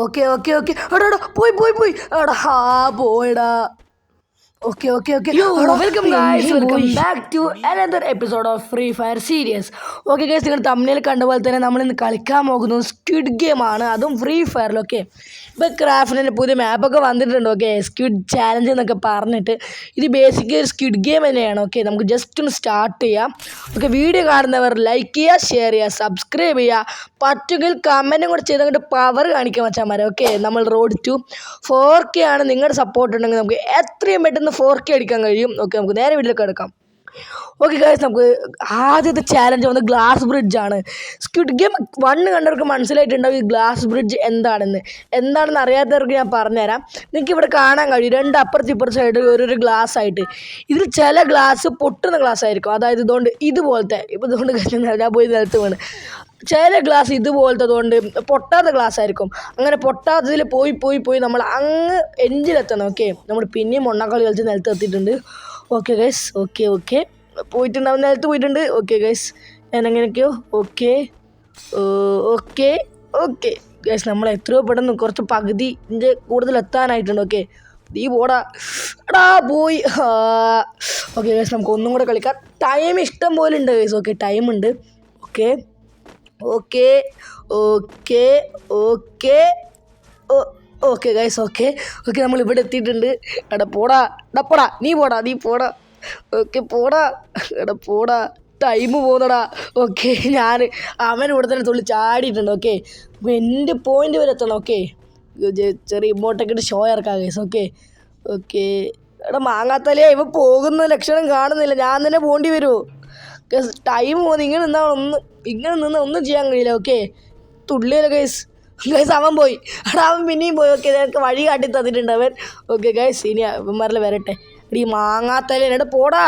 Okay okay okay എടാ എടാ പോയി പോയി പോയി എടാ ഹാ പോയടാ. Okay, okay, okay. Yo, welcome guys. Welcome back to another episode of Free Fire Series. Okay guys, നിങ്ങൾ തമ്മിൽ കണ്ട പോലെ തന്നെ നമ്മൾ ഇന്ന് കളിക്കാൻ പോകുന്നത് സ്ക്വിഡ് ഗെയിം ആണ്, അതും ഫ്രീ ഫയറിൽ. ഓക്കെ, ഇപ്പോൾ ക്രാഫ്റ്റിൻ്റെ പുതിയ മാപ്പൊക്കെ വന്നിട്ടുണ്ട്. ഓക്കെ, സ്ക്വിഡ് ചാലഞ്ച് എന്നൊക്കെ പറഞ്ഞിട്ട് ഇത് ബേസിക്കലി ഒരു സ്ക്വിഡ് ഗെയിം തന്നെയാണ്. ഓക്കെ, നമുക്ക് ജസ്റ്റ് ഒന്ന് സ്റ്റാർട്ട് ചെയ്യാം. ഓക്കെ, വീഡിയോ കാണുന്നവർ ലൈക്ക് ചെയ്യുക, ഷെയർ ചെയ്യുക, സബ്സ്ക്രൈബ് ചെയ്യുക, പറ്റുമെങ്കിൽ കമൻറ്റും കൂടെ ചെയ്ത് അങ്ങോട്ട് പവർ കാണിക്കാൻ വെച്ചാൽ മതി. ഓക്കെ, നമ്മൾ റോഡ് ടു 4K ആണ്. നിങ്ങളുടെ സപ്പോർട്ട് ഉണ്ടെങ്കിൽ നമുക്ക് എത്രയും പെട്ടെന്ന് 4K അടിക്കാൻ കഴിയും. ഓക്കെ, നമുക്ക് നേരെ വീട്ടിലേക്ക് എടുക്കാം. ഓക്കെ ഗൈസ്, നമുക്ക് ആദ്യത്തെ ചാലഞ്ച് വന്ന് ഗ്ലാസ് ബ്രിഡ്ജ് ആണ്. സ്ക്വിഡ് ഗെയിം 1 കണ്ടവർക്ക് മനസ്സിലായിട്ടുണ്ടാവും ഈ ഗ്ലാസ് ബ്രിഡ്ജ് എന്താണെന്ന് അറിയാത്തവർക്ക് ഞാൻ പറഞ്ഞുതരാം. നിങ്ങൾക്ക് ഇവിടെ കാണാൻ കഴിയും, 2 അപ്പുറത്ത് സൈഡ് ഒരു ഗ്ലാസ് ആയിട്ട്. ഇതിൽ ചില ഗ്ലാസ് പൊട്ടുന്ന ഗ്ലാസ് ആയിരിക്കും, അതായത് ഇതുകൊണ്ട് ഇതുപോലത്തെ ഇപ്പോൾ ഇതുകൊണ്ട് ഞാൻ പോയി നിലത്ത് വീണ്. ചില ഗ്ലാസ് ഇതുപോലത്തെ കൊണ്ട് പൊട്ടാത്ത ഗ്ലാസ് ആയിരിക്കും. അങ്ങനെ പൊട്ടാത്തതിൽ പോയി നമ്മൾ അങ്ങ് എഞ്ചിലെത്തണം. ഓക്കെ, നമ്മൾ പിന്നെയും മൊണ്ണക്കളി കളിച്ച് നിലത്ത് എത്തിയിട്ടുണ്ട്. ഓക്കെ ഗൈസ്, ഓക്കെ പോയിട്ടുണ്ടാവും, നിലത്ത് പോയിട്ടുണ്ട്. ഓക്കെ ഗൈസ്, ഞാൻ എങ്ങനെയൊക്കെയോ ഓക്കെ ഗൈസ്, നമ്മൾ എത്രയോ പെട്ടെന്ന് കുറച്ച് പകുതിൻ്റെ കൂടുതൽ എത്താനായിട്ടുണ്ട്. ഓക്കെ, നീ പോടാ എടാ പോയി. ഓക്കെ ഗൈസ്, നമുക്ക് ഒന്നും കൂടെ കളിക്കാം. ടൈം ഇഷ്ടം പോലെ ഉണ്ട് ഗൈസ്. ഓക്കെ, ടൈം ഉണ്ട്. Okay okay okay okay okay guys, okay നമ്മൾ ഇവിടെ എത്തിയിട്ടുണ്ട്. എടാ പോടാ നീ പോടാ. ഓക്കെ പോടാ ടൈം പോകുന്നടാ. ഓക്കെ, ഞാൻ അവൻ ഇവിടെ തന്നെ തുള്ളി ചാടിയിട്ടുണ്ട്. ഓക്കെ, എൻ്റെ പോയിന്റ് വരെ എത്തണം. ഓക്കെ, ചെറിയ ഇമോട്ടൊക്കെ ഇട്ട് ഷോ ഇറക്കാം ഗൈസ്. ഓക്കെ എടാ മാങ്ങാത്തലേ, ഇവ പോകുന്ന ലക്ഷണം കാണുന്നില്ല, ഞാൻ തന്നെ പോകേണ്ടി വരുമോ? ഗൈസ് ടൈം പോകുന്നു, ഇങ്ങനെ നിന്നാൽ ഒന്നും ചെയ്യാൻ കഴിയില്ല. ഓക്കെ, തുള്ളിയല്ലോ ഗൈസ്. അവൻ പോയി, അവൻ പിന്നെയും പോയി. ഓക്കെ, എനിക്ക് വഴി കാട്ടി തന്നിട്ടുണ്ട് അവൻ. ഓക്കെ ഗൈസ്, ഇനി അവന്മാരിൽ വരട്ടെ. എടീ മാങ്ങാത്തലേ, എടാ പോടാ.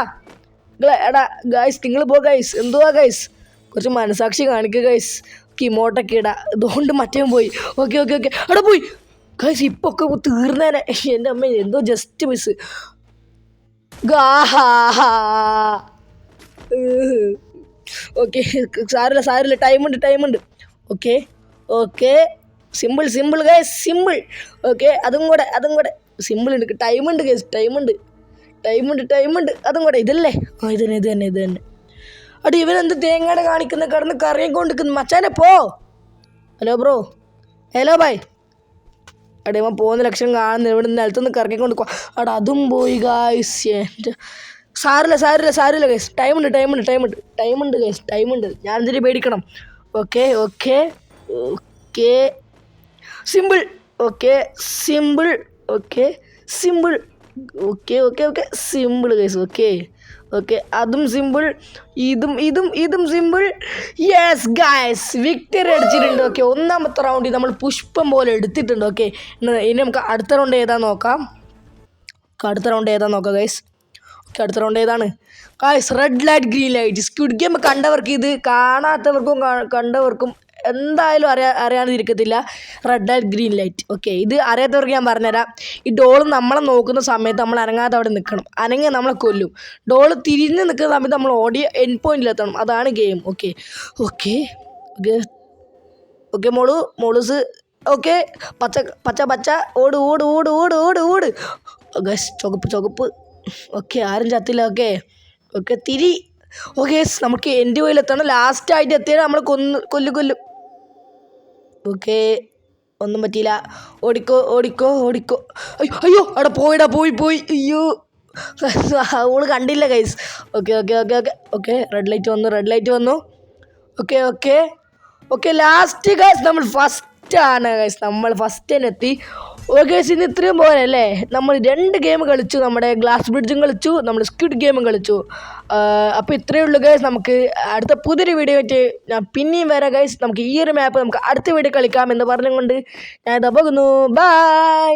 എടാ ഗൈസ്, നിങ്ങൾ പോ ഗൈസ്. എന്തുവാ ഗൈസ്, കുറച്ച് മനസാക്ഷി കാണിക്കുക ഗൈസ്. ഇമോട്ടൊക്കെ ഇടാ, ഇതുകൊണ്ട് മറ്റേ പോയി. ഓക്കെ എടാ പോയി ഗൈസ്, ഇപ്പോൾ ഒക്കെ തീർന്നേനെ. എൻ്റെ അമ്മ, എന്തോ ജസ്റ്റ് മിസ്. ഓക്കെ സാരില്ല ടൈമുണ്ട്. Okay simple guys, simple. Okay, അതും കൂടെ സിമ്പിൾ ഉണ്ട്. ടൈമുണ്ട് ഗൈസ്, ടൈമുണ്ട്. അതും കൂടെ ഇതല്ലേ? ഇത് തന്നെ. അടി ഇവനെന്ത് തേങ്ങയുടെ കാണിക്കുന്ന, കിടന്ന് കറിയും കൊണ്ടിരിക്കുന്നു. മച്ചാനെ പോ. Hello bro, hello bye. അടേ ഇവൻ പോകുന്ന ലക്ഷണം കാണുന്നില്ല, ഇവിടെ നിലത്തൊന്ന് കറങ്ങിക്കൊണ്ട് അവിടെ അതും പോയി ഗായ്സ്. എൻ്റെ സാരില്ല ഗൈസ്, ടൈമുണ്ട് ഗൈസ്, ടൈമുണ്ട്. ഞാൻ എന്തിനു പേടിക്കണം? Okay simple. Simple guys. Okay അതും സിമ്പിൾ, ഇതും സിമ്പിൾ. യെസ് ഗൈസ്, വിക്ടറി അടിച്ചിട്ടുണ്ട്. ഓക്കെ, ഒന്നാമത്തെ റൗണ്ടിൽ നമ്മൾ പുഷ്പം പോലെ എടുത്തിട്ടുണ്ട്. ഓക്കെ, ഇനി നമുക്ക് അടുത്ത റൗണ്ട് ഏതാ നോക്കാം ഗൈസ്. ഓക്കെ, അടുത്ത റൗണ്ട് ഏതാണ് guys? Red light green light. Squid game കണ്ടവർക്ക്, ഇത് കാണാത്തവർക്കും കണ്ടവർക്കും എന്തായാലും അറിയാതിരിക്കത്തില്ല. Red light green light. Okay, ഇത് അറിയാത്തവർക്ക് ഞാൻ പറഞ്ഞുതരാം. ഈ ഡോള് നമ്മളെ നോക്കുന്ന സമയത്ത് നമ്മൾ അനങ്ങാതെ അവിടെ നിൽക്കണം, അനങ്ങി നമ്മളെ കൊല്ലും. ഡോള് തിരിഞ്ഞ് നിൽക്കുന്ന സമയത്ത് നമ്മൾ ഓടി എൻഡ് പോയിന്റിലെത്തണം, അതാണ് ഗെയിം. ഓക്കെ മോളൂസ്. ഓക്കെ, പച്ച ഓട് ഗൈസ്, ചുവപ്പ്. ഓക്കെ, ആരും ചത്തില്ല. ഓക്കെ തിരി. ഓക്കെ, നമുക്ക് എൻ്റെ പോയിലെത്തണം. ലാസ്റ്റായിട്ട് എത്തിയാൽ നമ്മൾ കൊല്ലും. ഓക്കെ, ഒന്നും പറ്റിയില്ല. ഓടിക്കോ. അയ്യോ അവിടെ പോയി. അയ്യോ, ഓള് കണ്ടില്ല ഗൈസ്. ഓക്കെ റെഡ് ലൈറ്റ് വന്നു. ഓക്കെ ലാസ്റ്റ് ഗൈസ്, നമ്മൾ ഫസ്റ്റ് ആണ് ഗൈസ്, നമ്മൾ ഫസ്റ്റ് തന്നെ എത്തി. ഓക്കെ ഗൈസ്, ഇന്ന് ഇത്രയും പോലെ അല്ലേ. നമ്മൾ 2 ഗെയിം കളിച്ചു, നമ്മുടെ ഗ്ലാസ് ബ്രിഡ്ജും കളിച്ചു, നമ്മൾ സ്ക്വിഡ് ഗെയിമും കളിച്ചു. അപ്പോൾ ഇത്രയേ ഉള്ളൂ ഗൈസ്. നമുക്ക് അടുത്ത പുതിയൊരു വീഡിയോ ആയിട്ട് ഞാൻ പിന്നെയും വരാം ഗൈസ്. നമുക്ക് ഈ ഒരു മാപ്പ് നമുക്ക് അടുത്ത വീഡിയോ കളിക്കാം എന്ന് പറഞ്ഞുകൊണ്ട് ഞാൻ ഇതാ പോകുന്നു. ബൈ.